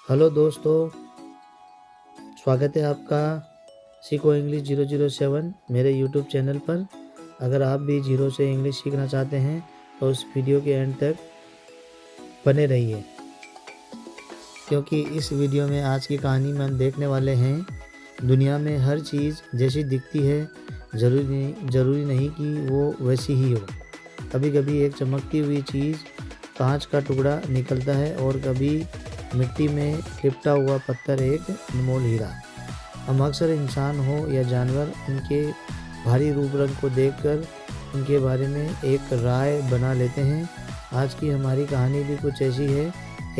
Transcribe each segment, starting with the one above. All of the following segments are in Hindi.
हेलो दोस्तों, स्वागत है आपका सीखो इंग्लिश 007 मेरे यूट्यूब चैनल पर। अगर आप भी जीरो से इंग्लिश सीखना चाहते हैं तो उस वीडियो के एंड तक बने रहिए, क्योंकि इस वीडियो में आज की कहानी में हम देखने वाले हैं दुनिया में हर चीज़ जैसी दिखती है ज़रूरी नहीं कि वो वैसी ही हो। कभी कभी एक चमकती हुई चीज़ कांच का टुकड़ा निकलता है और कभी मिट्टी में लिपटा हुआ पत्थर एक अनमोल हीरा। हम अक्सर इंसान हो या जानवर उनके भारी रूप रंग को देखकर उनके बारे में एक राय बना लेते हैं। आज की हमारी कहानी भी कुछ ऐसी है,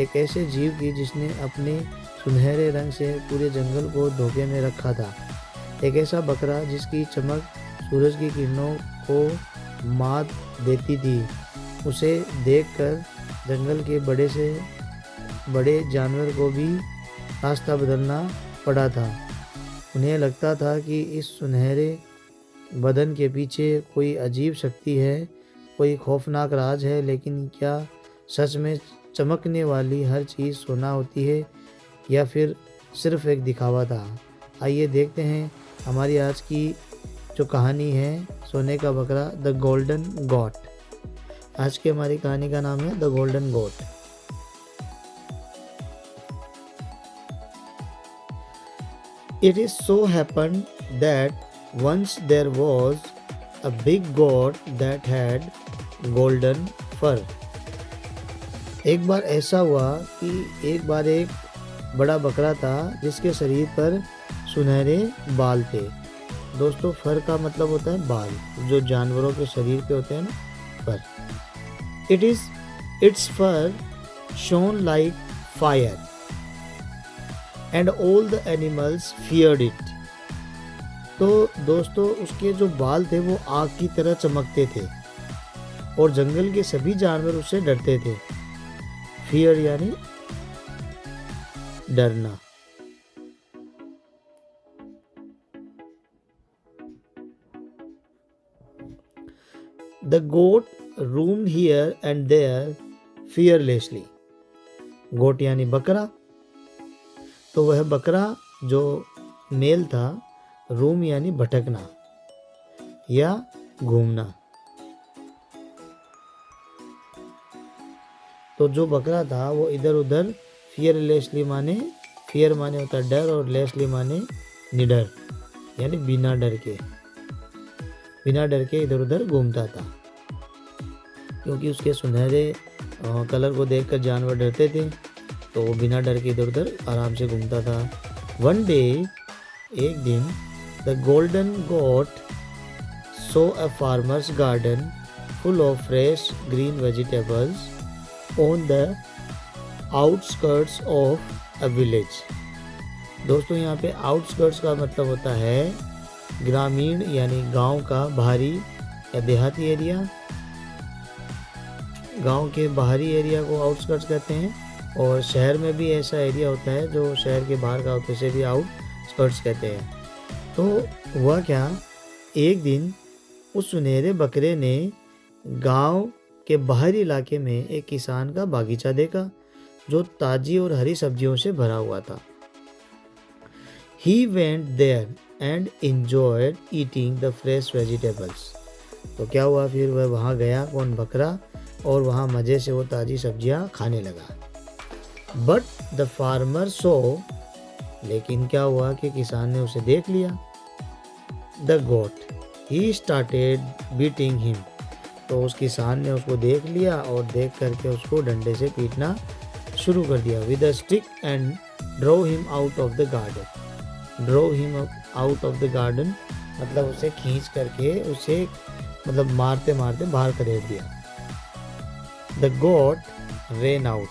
एक ऐसे जीव की जिसने अपने सुनहरे रंग से पूरे जंगल को धोखे में रखा था। एक ऐसा बकरा जिसकी चमक सूरज की किरणों को मात देती थी। उसे देखकर जंगल के बड़े से बड़े जानवर को भी रास्ता बदलना पड़ा था। उन्हें लगता था कि इस सुनहरे बदन के पीछे कोई अजीब शक्ति है, कोई खौफनाक राज है। लेकिन क्या सच में चमकने वाली हर चीज़ सोना होती है या फिर सिर्फ एक दिखावा था? आइए देखते हैं हमारी आज की जो कहानी है, सोने का बकरा, द गोल्डन गॉट। आज की हमारी कहानी का नाम है the golden got. It is so happened that once there was a big goat that had golden fur. एक बार ऐसा हुआ कि एक बार एक बड़ा बकरा था जिसके शरीर पर सुनहरे बाल थे। दोस्तों, फर का मतलब होता है बाल, जो जानवरों के शरीर पे होते हैं ना, फर। Its fur shone like fire and all the animals feared it. तो दोस्तों, उसके जो बाल थे वो आग की तरह चमकते थे और जंगल के सभी जानवर उससे डरते थे। फियर यानी डरना। The goat roamed here and there fearlessly. गोट यानी बकरा। तो वह बकरा जो मेल था, रूम यानी भटकना या घूमना। तो जो बकरा था वो इधर उधर फियरलेसली माने, फियर माने होता है डर और लेसली माने निडर, यानी बिना डर के इधर उधर घूमता था। क्योंकि उसके सुनहरे कलर को देखकर जानवर डरते थे, तो वो बिना डर के इधर उधर आराम से घूमता था। वन डे, एक दिन, the golden goat saw a farmer's garden full of fresh green vegetables on the outskirts of a village. दोस्तों, यहाँ पे आउटस्कर्ट्स का मतलब होता है ग्रामीण यानी गांव का बाहरी या देहाती एरिया। गांव के बाहरी एरिया को आउटस्कर्ट्स कहते हैं, और शहर में भी ऐसा एरिया होता है जो शहर के बाहर का होता है, उसे भी आउटस्कर्ट्स कहते हैं। तो हुआ क्या, एक दिन उस सुनहरे बकरे ने गांव के बाहरी इलाके में एक किसान का बागीचा देखा जो ताजी और हरी सब्जियों से भरा हुआ था। He went there and enjoyed eating the fresh vegetables. तो क्या हुआ, फिर वह वहाँ गया, कौन, बकरा, और वहाँ मज़े से वो ताज़ी सब्जियाँ खाने लगा। बट द फार्मर सो, लेकिन क्या हुआ कि किसान ने उसे देख लिया। The goat, he started beating him. तो उस किसान ने उसको देख लिया और देख करके उसको डंडे से पीटना शुरू कर दिया। With a stick and drove him out of the garden. Drove him out of the garden मतलब उसे खींच करके, उसे मतलब मारते मारते बाहर खदेड़ दिया। The goat ran out.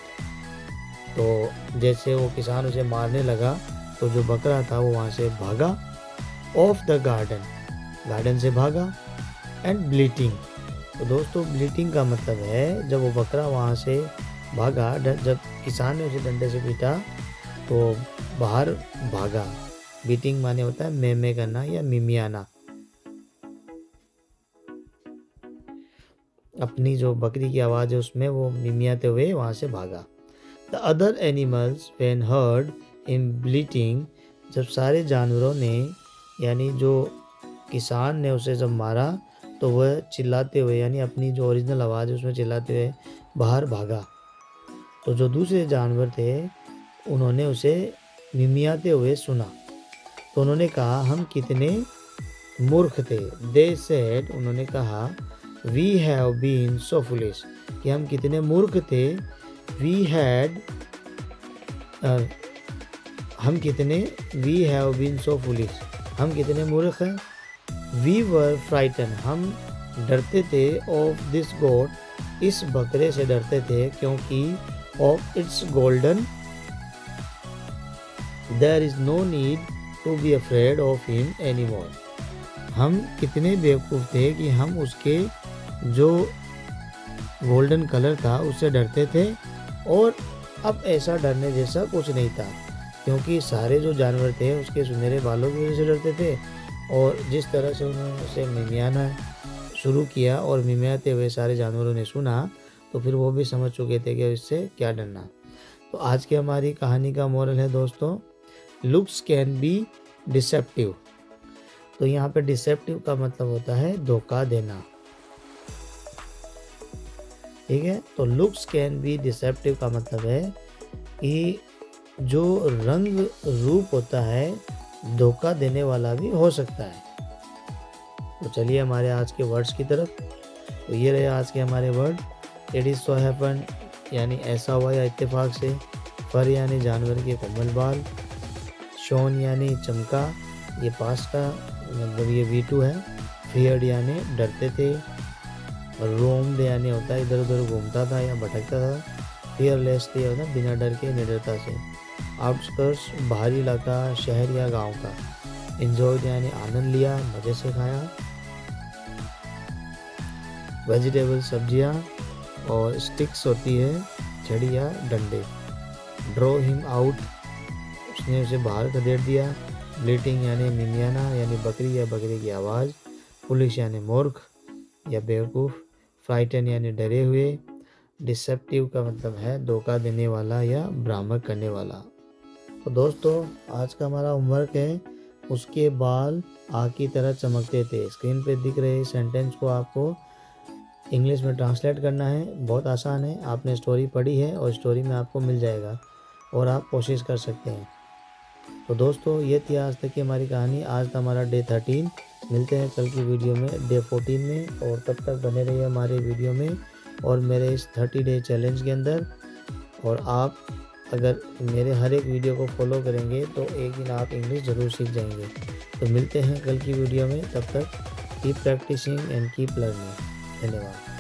तो जैसे वो किसान उसे मारने लगा तो जो बकरा था वो वहाँ से भागा। ऑफ द गार्डन, गार्डन से भागा। एंड ब्लीटिंग। तो दोस्तों, ब्लीटिंग का मतलब है जब वो बकरा वहाँ से भागा, जब किसान ने उसे डंडे से पीटा तो बाहर भागा। बीटिंग माने होता है में करना या मिमियाना। अपनी जो बकरी की आवाज़ है उसमें वो मिमियाते हुए वहाँ से भागा। The other animals when heard in bleating, जब सारे जानवरों ने यानी जो किसान ने उसे जब मारा तो वह चिल्लाते हुए यानी अपनी जो ओरिजिनल आवाज़ है उसमें चिल्लाते हुए बाहर भागा। तो जो दूसरे जानवर थे उन्होंने उसे मिमियाते हुए सुना, तो उन्होंने कहा हम कितने मूर्ख थे। दे सेड, उन्होंने कहा we have been so foolish, कि हम कितने मूर्ख थे। We had we have been so foolish, हम कितने मूर्ख हैं। वी वर फ्राइटन, हम डरते थे। ऑफ दिस गोट, इस बकरे से डरते थे, क्योंकि of its golden there is no need to be afraid of him any more. हम कितने बेवकूफ़ थे कि हम उसके जो गोल्डन कलर था उससे डरते थे, और अब ऐसा डरने जैसा कुछ नहीं था, क्योंकि सारे जो जानवर थे उसके सुनहरे बालों की वजह से डरते थे। और जिस तरह से उन्होंने उसे मिमियाना शुरू किया और मिमियाते हुए सारे जानवरों ने सुना, तो फिर वो भी समझ चुके थे कि इससे क्या डरना। तो आज की हमारी कहानी का मोरल है दोस्तों, लुक्स कैन बी डिसेप्टिव। तो यहाँ पे डिसेप्टिव का मतलब होता है धोखा देना, ठीक है। तो लुक्स कैन बी डिसेप्टिव का मतलब है कि जो रंग रूप होता है धोखा देने वाला भी हो सकता है। तो चलिए हमारे आज के वर्ड्स की तरफ। तो ये रहे आज के हमारे word. It is so happen यानी ऐसा हुआ या इत्तेफाक से। फर यानी जानवर के कोमल बाल। शोन यानी चमका, ये पास्ट का मतलब ये V2 है। फियर्ड यानी डरते थे। रोम्ड यानी होता है इधर उधर घूमता था या भटकता था। फियरलेसली होता है बिना डर के, निडरता से। आउटस्कर्ट्स बाहरी इलाका, शहर या गांव का। एंजॉयड यानी आनंद लिया, मज़े से खाया। वेजिटेबल सब्जियां, और स्टिक्स होती है छड़ी या डंडे। ड्रॉ हिम आउट, उसने उसे बाहर खदेड़ दिया। ब्लीटिंग यानी मिमियाना यानी बकरी या बकरी की आवाज़। पुलिस यानी मूर्ख या बेवकूफ़। फ्राइटन यानी डरे हुए। डिसेप्टिव का मतलब है धोखा देने वाला या भ्रामक करने वाला। तो दोस्तों आज का हमारा होमवर्क है, उसके बाल आग की तरह चमकते थे। स्क्रीन पे दिख रहे सेंटेंस को आपको इंग्लिश में ट्रांसलेट करना है। बहुत आसान है, आपने स्टोरी पढ़ी है और स्टोरी में आपको मिल जाएगा और आप कोशिश कर सकते हैं। तो दोस्तों ये थी आज तक की हमारी कहानी। आज था हमारा डे 13। मिलते हैं कल की वीडियो में डे 14 में, और तब तक बने रहिए हमारे वीडियो में और मेरे इस 30 डे चैलेंज के अंदर। और आप अगर मेरे हर एक वीडियो को फॉलो करेंगे तो एक दिन आप इंग्लिश ज़रूर सीख जाएंगे। तो मिलते हैं कल की वीडियो में, तब तक keep practising and keep learning. धन्यवाद।